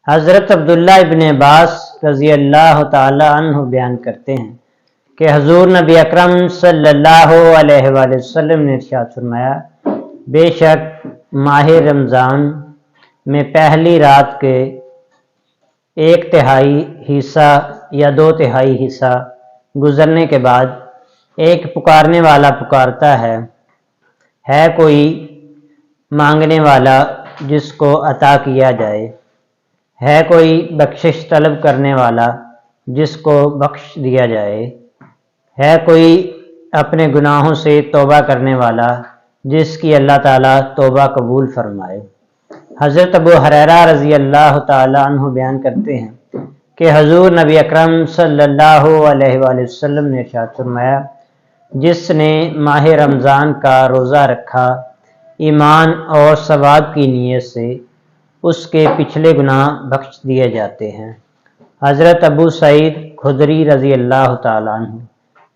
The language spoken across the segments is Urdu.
حضرت عبداللہ ابن عباس رضی اللہ تعالی عنہ بیان کرتے ہیں کہ حضور نبی اکرم صلی اللہ علیہ وآلہ وسلم نے ارشاد فرمایا، بے شک ماہ رمضان میں پہلی رات کے 1/3 حصہ یا 2/3 حصہ گزرنے کے بعد ایک پکارنے والا پکارتا ہے کوئی مانگنے والا جس کو عطا کیا جائے، ہے کوئی بخشش طلب کرنے والا جس کو بخش دیا جائے، ہے کوئی اپنے گناہوں سے توبہ کرنے والا جس کی اللہ تعالیٰ توبہ قبول فرمائے۔ حضرت ابو ہریرہ رضی اللہ تعالی عنہ بیان کرتے ہیں کہ حضور نبی اکرم صلی اللہ علیہ وآلہ وسلم نے ارشاد فرمایا، جس نے ماہ رمضان کا روزہ رکھا ایمان اور ثواب کی نیت سے، اس کے پچھلے گناہ بخش دیے جاتے ہیں۔ حضرت ابو سعید خدری رضی اللہ تعالی عنہ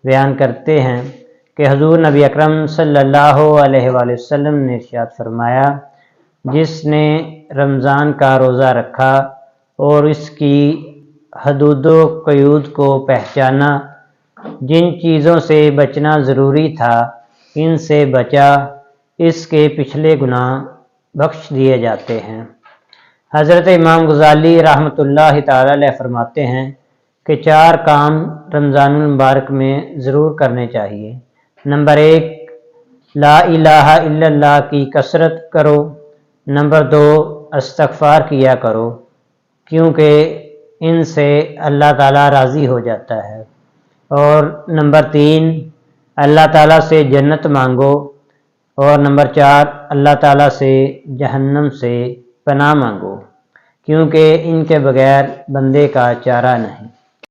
بیان کرتے ہیں کہ حضور نبی اکرم صلی اللہ علیہ وآلہ وسلم نے ارشاد فرمایا، جس نے رمضان کا روزہ رکھا اور اس کی حدود و قیود کو پہچانا، جن چیزوں سے بچنا ضروری تھا ان سے بچا، اس کے پچھلے گناہ بخش دیے جاتے ہیں۔ حضرت امام غزالی رحمۃ اللہ تعالی علیہ فرماتے ہیں کہ 4 کام رمضان المبارک میں ضرور کرنے چاہیے۔ نمبر 1، لا الہ الا اللہ کی کثرت کرو۔ نمبر 2، استغفار کیا کرو کیونکہ ان سے اللہ تعالیٰ راضی ہو جاتا ہے۔ اور نمبر 3، اللہ تعالیٰ سے جنت مانگو۔ اور نمبر 4، اللہ تعالیٰ سے جہنم سے پناہ مانگو کیونکہ ان کے بغیر بندے کا چارہ نہیں۔